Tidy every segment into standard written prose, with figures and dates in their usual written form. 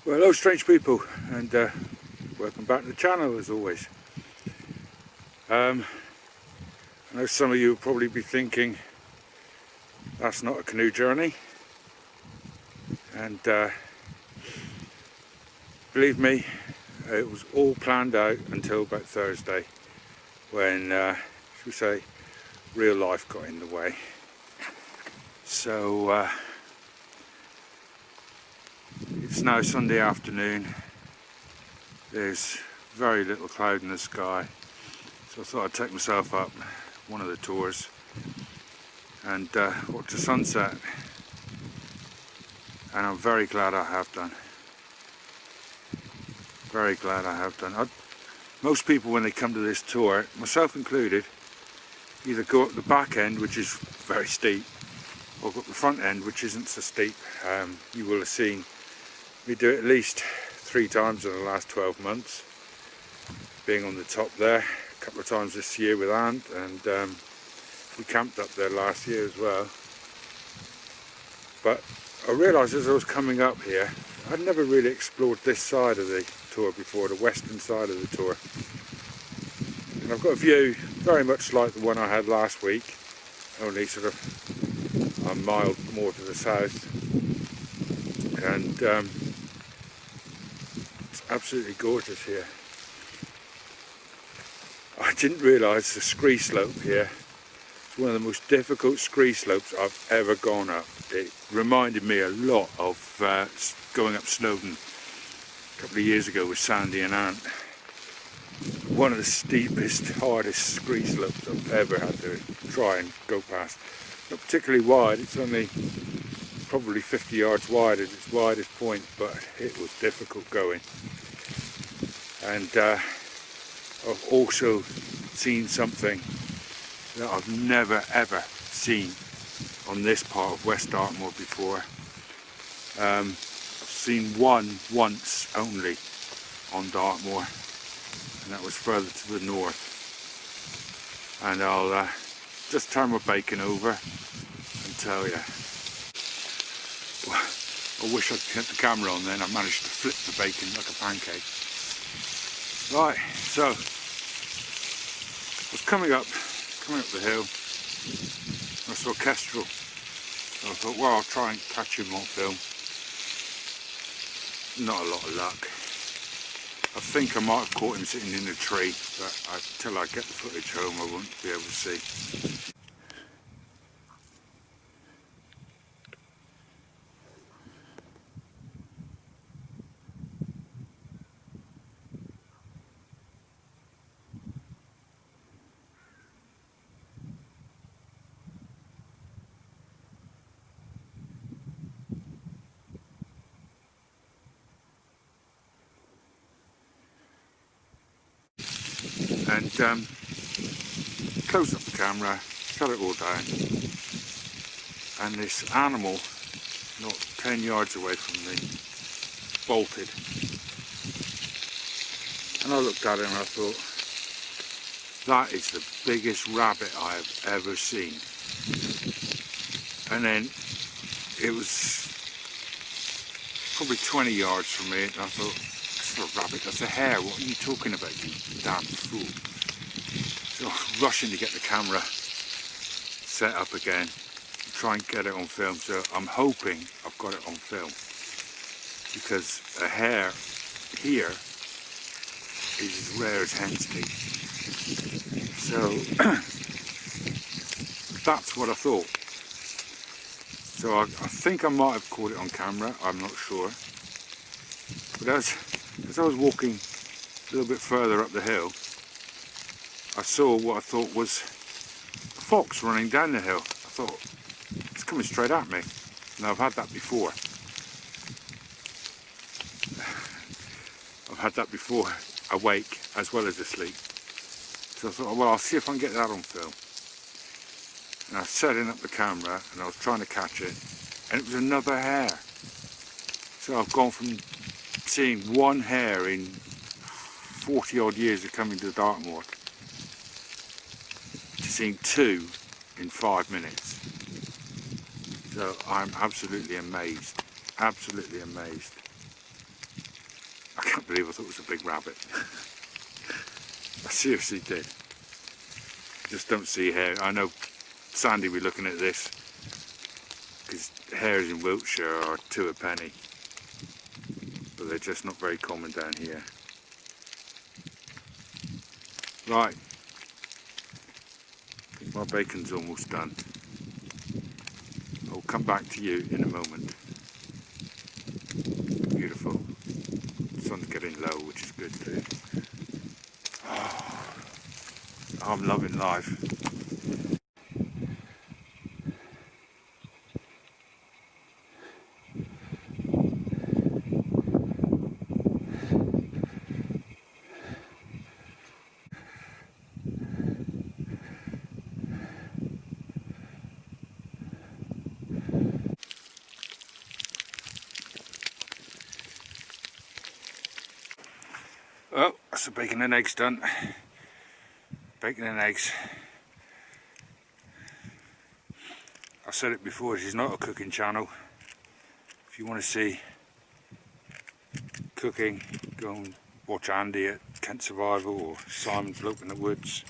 Well, hello strange people, and welcome back to the channel as always. I know some of you will probably be thinking that's not a canoe journey, and believe me, it was all planned out until about Thursday when, should we say, real life got in the way. So it's now Sunday afternoon. There's very little cloud in the sky, so I thought I'd take myself up one of the tours and watch the sunset, and I'm very glad I have done. Very glad I have done. Most people, when they come to this tour, myself included, either go up the back end, which is very steep, or go up the front end, which isn't so steep. You will have seen me do it at least 3 times in the last 12 months, being on the top there a couple of times this year with Aunt, and we camped up there last year as well. But I realised as I was coming up here, I'd never really explored this side of the tour before, the western side of the tour. And I've got a view very much like the one I had last week, only sort of a mile more to the south, and it's absolutely gorgeous here. I didn't realise the scree slope here is one of the most difficult scree slopes I've ever gone up. It reminded me a lot of going up Snowdon a couple of years ago with Sandy and Aunt. One of the steepest, hardest scree slopes I've ever had to try and go past. Not particularly wide, it's only probably 50 yards wide at its widest point, but it was difficult going. And I've also seen something that I've never ever seen on this part of West Dartmoor before. I've seen one once only on Dartmoor, and that was further to the north. And I'll just turn my bacon over and tell you. I wish I'd kept the camera on then. I managed to flip the bacon like a pancake. Right, so I was coming up the hill, and I saw a kestrel. So I thought, well, I'll try and catch him on film. Not a lot of luck. I think I might have caught him sitting in a tree, but until I get the footage home I won't be able to see. And close up the camera, shut it all down, and this animal, not 10 yards away from me, bolted. And I looked at it and I thought, that is the biggest rabbit I have ever seen. And then it was probably 20 yards from me, and I thought, a rabbit, that's a hare, what are you talking about, you damn fool? So I was rushing to get the camera set up again and try and get it on film. So I'm hoping I've got it on film, because a hare here is as rare as hen's teeth. So that's what I thought. So I think I might have caught it on camera, I'm not sure. But as I was walking a little bit further up the hill, I saw what I thought was a fox running down the hill. I thought, it's coming straight at me. Now I've had that before. I've had that before, awake as well as asleep. So I thought, well, I'll see if I can get that on film. And I was setting up the camera and I was trying to catch it, and it was another hare. So I've gone from seeing one hare in 40 odd years of coming to Dartmoor to seeing 2 in 5 minutes. So I'm absolutely amazed, absolutely amazed. can't believe I thought it was a big rabbit. I seriously did. Just don't see hair. I know Sandy will be looking at this, because hares in Wiltshire are 2 a penny, but they're just not very common down here. Right, I think my bacon's almost done. I'll come back to you in a moment. Beautiful. The sun's getting low, which is good too. Oh, I'm loving life. Well, that's the bacon and eggs done. Bacon and eggs. I said it before, this is not a cooking channel. If you want to see cooking, go and watch Andy at Kent Survival or Simon's Bloke in the Woods.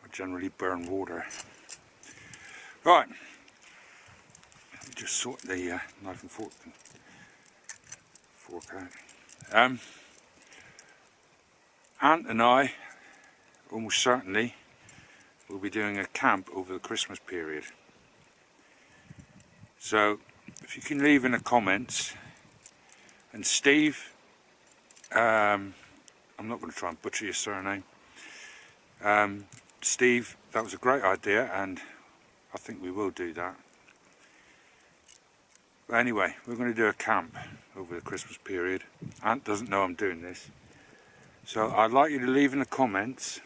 I generally burn water. Right, let me just sort the knife and fork out. Aunt and I almost certainly will be doing a camp over the Christmas period. So if you can leave in the comments, and Steve, I'm not going to try and butcher your surname. Steve, that was a great idea, and I think we will do that. But anyway, we're going to do a camp over the Christmas period. Aunt doesn't know I'm doing this. So I'd like you to leave in the comments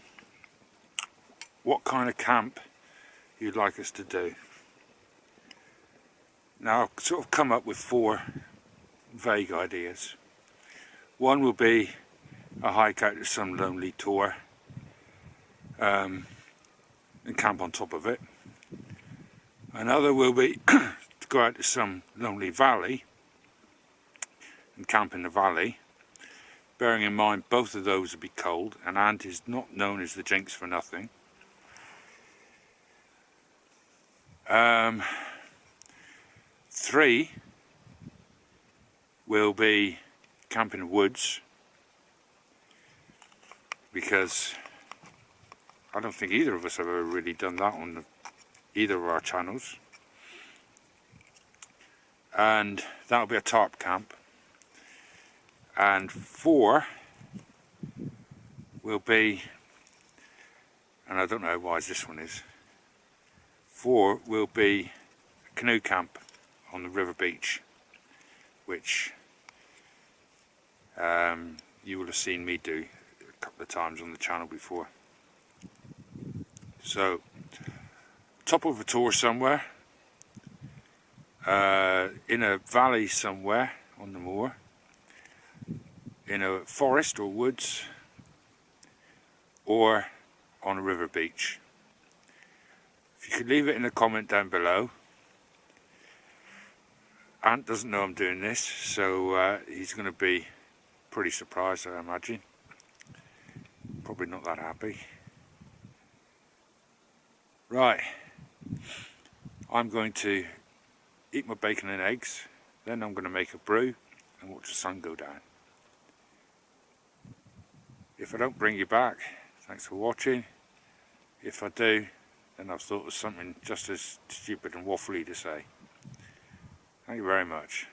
what kind of camp you'd like us to do. Now I've sort of come up with 4 vague ideas. One will be a hike out to some lonely tor and camp on top of it. Another will be to go out to some lonely valley and camp in the valley, bearing in mind both of those will be cold, and Aunt is not known as the Jinx for nothing. 3 will be camp in the woods, because I don't think either of us have ever really done that on either of our channels. And that'll be a tarp camp. And 4 will be, and I don't know how wise this one is, 4 will be a canoe camp on the river beach, which you will have seen me do a couple of times on the channel before. So, top of a tor somewhere, in a valley somewhere on the moor, in a forest or woods, or on a river beach. If you could leave it in a comment down below. Aunt doesn't know I'm doing this, so he's going to be pretty surprised, I imagine. Probably not that happy. Right, I'm going to eat my bacon and eggs, then I'm going to make a brew and watch the sun go down. If I don't bring you back, thanks for watching. If I do, then I've thought of something just as stupid and waffly to say. Thank you very much.